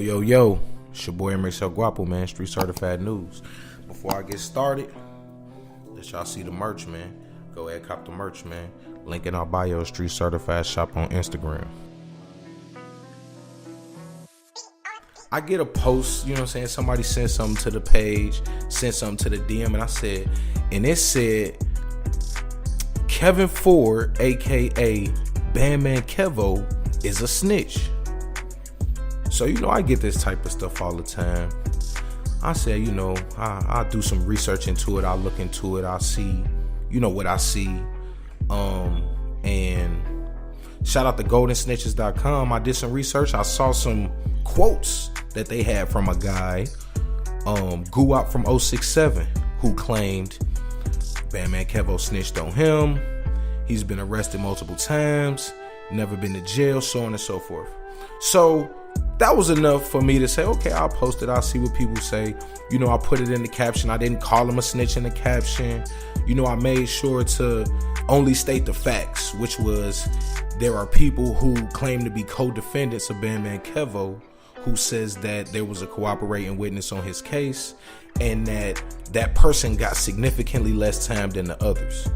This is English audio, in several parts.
Yo, it's your boy Emery Guapo, man, Street Certified News. Before I get started, let y'all see the merch, man. Go ahead, cop the merch, man. Link in our bio, Street Certified Shop on Instagram. I get a post, you know what I'm saying? Somebody sent something to the page, sent something to the DM, and it said, Kevin Ford, aka Bandman Kevo, is a snitch. So, I get this type of stuff all the time. I say, I'll do some research into it. I'll look into it. I'll see, what I see. And shout out to goldensnitches.com. I did some research. I saw some quotes that they had from a guy, Guap from 067, who claimed Bandman Kevo snitched on him. He's been arrested multiple times, never been to jail, so on and so forth. So that was enough for me to say, okay, I'll post it. I'll see what people say. I put it in the caption. I didn't call him a snitch in the caption. I made sure to only state the facts, which was there are people who claim to be co-defendants of Bandman Kevo who says that there was a cooperating witness on his case and that person got significantly less time than the others.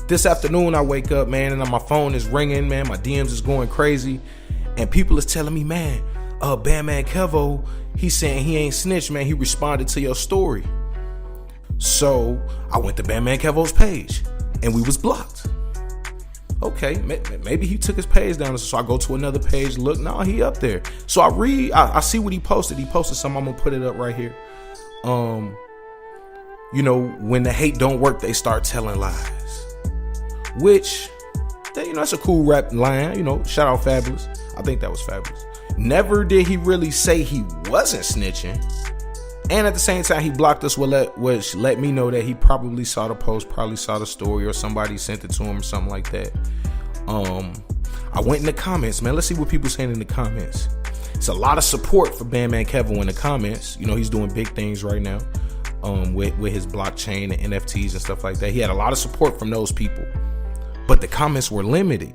This afternoon, I wake up, man, and my phone is ringing, man. My DMs is going crazy. And people is telling me, man, Bandman Kevo, he's saying he ain't snitched, man. He responded to your story. So I went to Bandman Kevo's page, and we was blocked. Okay, maybe he took his page down. So I go to another page, look, no, he up there. So I see what he posted. He posted something. I'm going to put it up right here. When the hate don't work, they start telling lies. Which, that's a cool rap line. Shout out Fabulous. I think that was Fabulous. Never did he really say he wasn't snitching. And at the same time, he blocked us, which let me know that he probably saw the post, probably saw the story, or somebody sent it to him or something like that. I went in the comments, man. Let's see what people saying in the comments. It's a lot of support for Bandman Kevo in the comments. He's doing big things right now with his blockchain and NFTs and stuff like that. He had a lot of support from those people. But the comments were limited.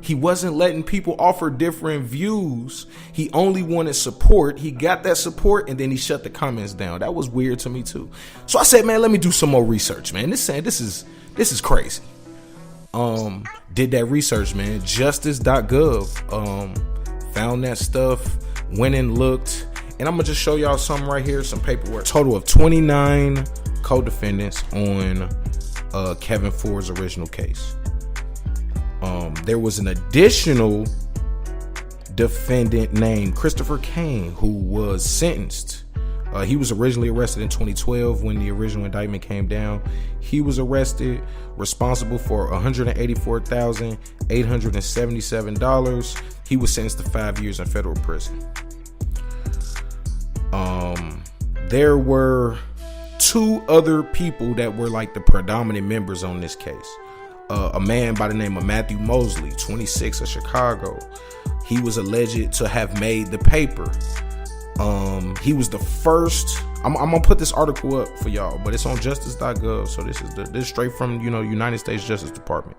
He wasn't letting people offer different views. He only wanted support. He got that support and then he shut the comments down. That was weird to me too. So I said, man, let me do some more research, man. This is crazy. Did that research, man. Justice.gov. Found that stuff, went and looked, and I'm gonna just show y'all something right here, some paperwork. Total of 29 co-defendants on Kevin Ford's original case. There was an additional defendant named Christopher Kane who was sentenced. He was originally arrested in 2012 when the original indictment came down. He was arrested, responsible for $184,877. He was sentenced to 5 years in federal prison. There were two other people that were like the predominant members on this case. A man by the name of Matthew Mosley, 26, of Chicago. He was alleged to have made the paper. He was the first. I'm gonna put this article up for y'all, but it's on justice.gov. So this is straight from United States Justice Department.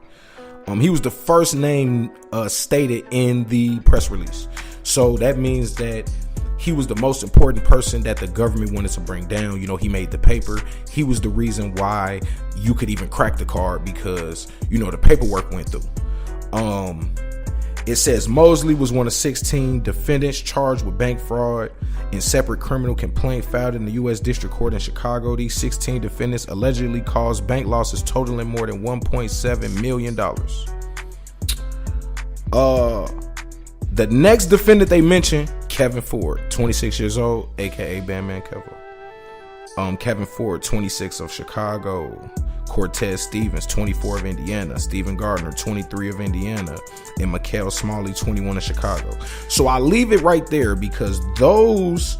He was the first name stated in the press release. So that means that he was the most important person that the government wanted to bring down. He made the paper. He was the reason why you could even crack the card because, the paperwork went through. It says Mosley was one of 16 defendants charged with bank fraud in separate criminal complaint filed in the U.S. District Court in Chicago. These 16 defendants allegedly caused bank losses totaling more than $1.7 million. The next defendant they mentioned, Kevin Ford, 26 years old, aka Bandman Kevo. Kevin Ford, 26, of Chicago. Cortez Stevens, 24, of Indiana. Stephen Gardner, 23, of Indiana. And Mikhail Smalley, 21, of Chicago. So I leave it right there because those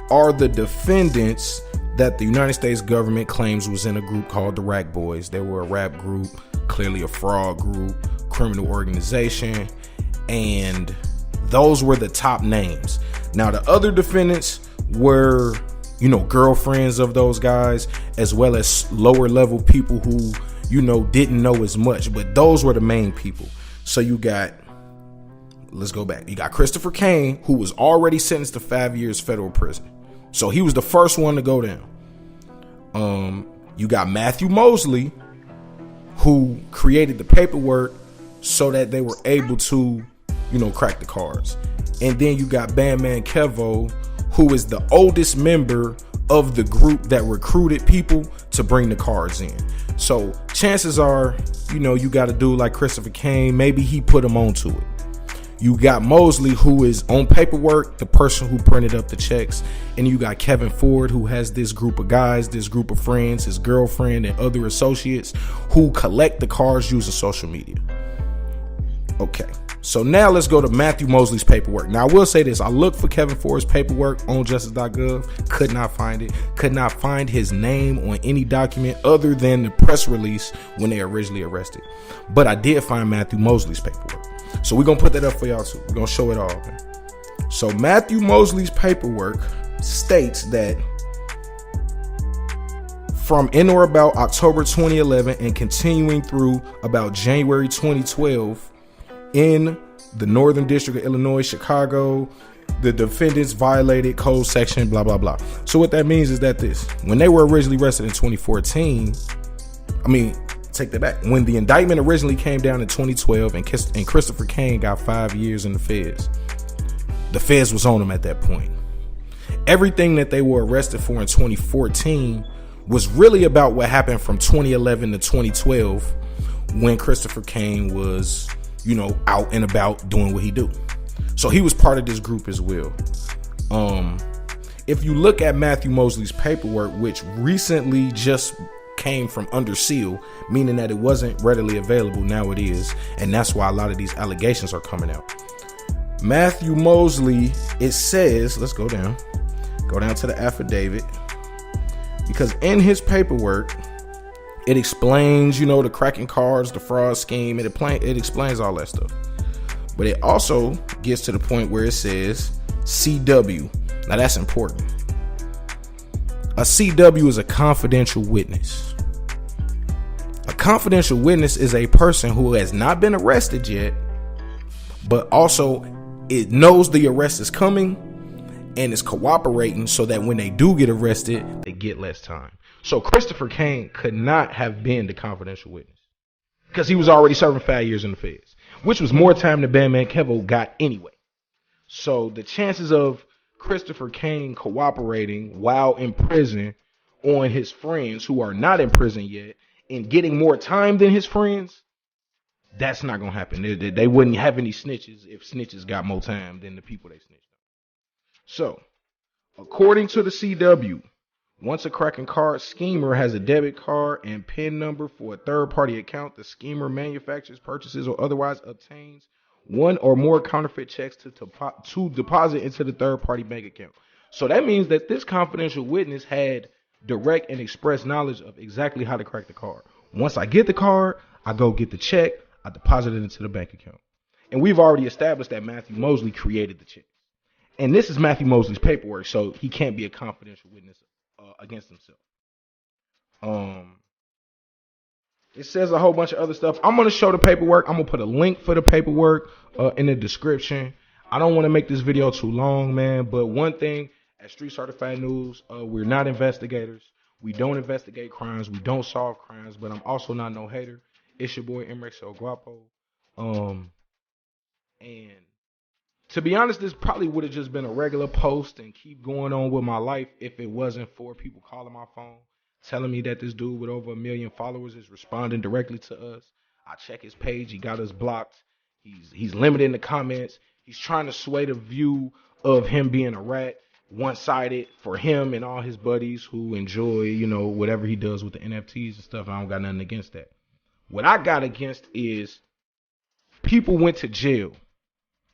are the defendants that the United States government claims was in a group called the Rack Boys. They were a rap group, clearly a fraud group, criminal organization, and those were the top names. Now the other defendants were, girlfriends of those guys, as well as lower level people who, didn't know as much, but those were the main people. So let's go back. You got Christopher Kane, who was already sentenced to 5 years federal prison. So he was the first one to go down. You got Matthew Mosley, who created the paperwork so that they were able to, crack the cards. And then you got Bandman Kevo, who is the oldest member of the group that recruited people to bring the cards in. So chances are, you got a dude like Christopher Kane, maybe he put him onto it. You got Mosley, who is on paperwork, the person who printed up the checks. And you got Kevin Ford, who has this group of guys, this group of friends, his girlfriend and other associates who collect the cards using social media. Okay, so now let's go to Matthew Mosley's paperwork. Now, I will say this. I looked for Kevin Ford's paperwork on justice.gov. Could not find it. Could not find his name on any document other than the press release when they originally arrested. But I did find Matthew Mosley's paperwork. So we're going to put that up for y'all too. We're going to show it all, man. So Matthew Mosley's paperwork states that from in or about October 2011 and continuing through about January 2012 in the Northern District of Illinois, Chicago, the defendants violated code section, blah, blah, blah. So what that means is that when they were originally arrested in 2014, take that back. When the indictment originally came down in 2012 and Christopher Kane got 5 years in the feds was on him at that point. Everything that they were arrested for in 2014 was really about what happened from 2011 to 2012 when Christopher Kane was, out and about doing what he do. So he was part of this group as well. If you look at Matthew Mosley's paperwork, which recently just came from under seal, meaning that it wasn't readily available. Now it is, and that's why a lot of these allegations are coming out. Matthew Mosley, it says, let's go down to the affidavit, because in his paperwork it explains, the cracking cards, the fraud scheme, it explains all that stuff. But it also gets to the point where it says CW. Now that's important. A CW is a confidential witness. A confidential witness is a person who has not been arrested yet, but also it knows the arrest is coming and is cooperating so that when they do get arrested, they get less time. So Christopher Kane could not have been the confidential witness because he was already serving 5 years in the feds, which was more time than Bandman Kevo got anyway. So the chances of Christopher Kane cooperating while in prison on his friends who are not in prison yet and getting more time than his friends, that's not going to happen. They wouldn't have any snitches if snitches got more time than the people they snitched on. So, according to the CW, once a cracking card schemer has a debit card and PIN number for a third-party account, the schemer manufactures, purchases, or otherwise obtains one or more counterfeit checks to deposit into the third-party bank account. So that means that this confidential witness had direct and express knowledge of exactly how to crack the card. Once I get the card, I go get the check, I deposit it into the bank account. And we've already established that Matthew Mosley created the check. And this is Matthew Mosley's paperwork, so he can't be a confidential witness against himself. It says a whole bunch of other stuff. I'm going to show the paperwork. I'm going to put a link for the paperwork in the description. I don't want to make this video too long, man. But one thing, at Street Certified News, we're not investigators. We don't investigate crimes. We don't solve crimes. But I'm also not no hater. It's your boy, Emrex El Guapo. And to be honest, this probably would have just been a regular post and keep going on with my life if it wasn't for people calling my phone, telling me that this dude with over 1 million followers is responding directly to us. I check his page. He got us blocked. He's limited in the comments. He's trying to sway the view of him being a rat, one-sided for him and all his buddies who enjoy, whatever he does with the NFTs and stuff. I don't got nothing against that. What I got against is people went to jail.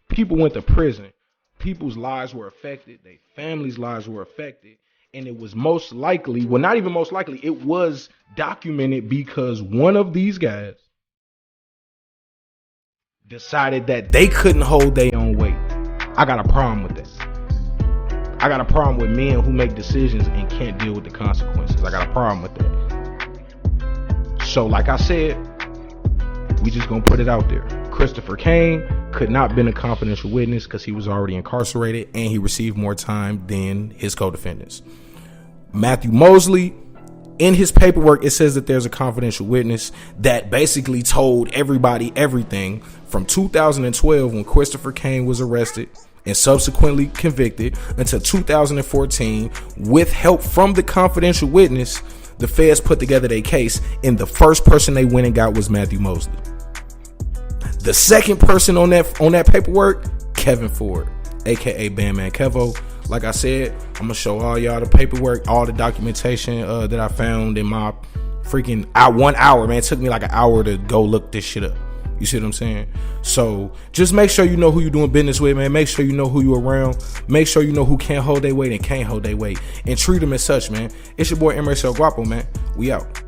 People went to prison. People's lives were affected. Their families' lives were affected. And it was most likely, well, not even most likely, it was documented because one of these guys decided that they couldn't hold their own weight. I got a problem with that. I got a problem with men who make decisions and can't deal with the consequences. I got a problem with that. So like I said, we just gonna put it out there. Christopher Kane could not been a confidential witness because he was already incarcerated and he received more time than his co-defendants. Matthew Mosley, in his paperwork, it says that there's a confidential witness that basically told everybody everything from 2012 when Christopher Kane was arrested and subsequently convicted until 2014. With help from the confidential witness, the feds put together their case, and the first person they went and got was Matthew Mosley. The second person on that paperwork, Kevin Ford, aka Bandman Kevo. Like I said, I'm gonna show all y'all the paperwork, all the documentation that I found in my freaking 1 hour, man. It took me like an hour to go look this shit up. You see what I'm saying? So just make sure you know who you're doing business with, man. Make sure you know who you're around. Make sure you know who can't hold their weight and can't hold their weight, and treat them as such, man. It's your boy Emerson Guapo, man. We out.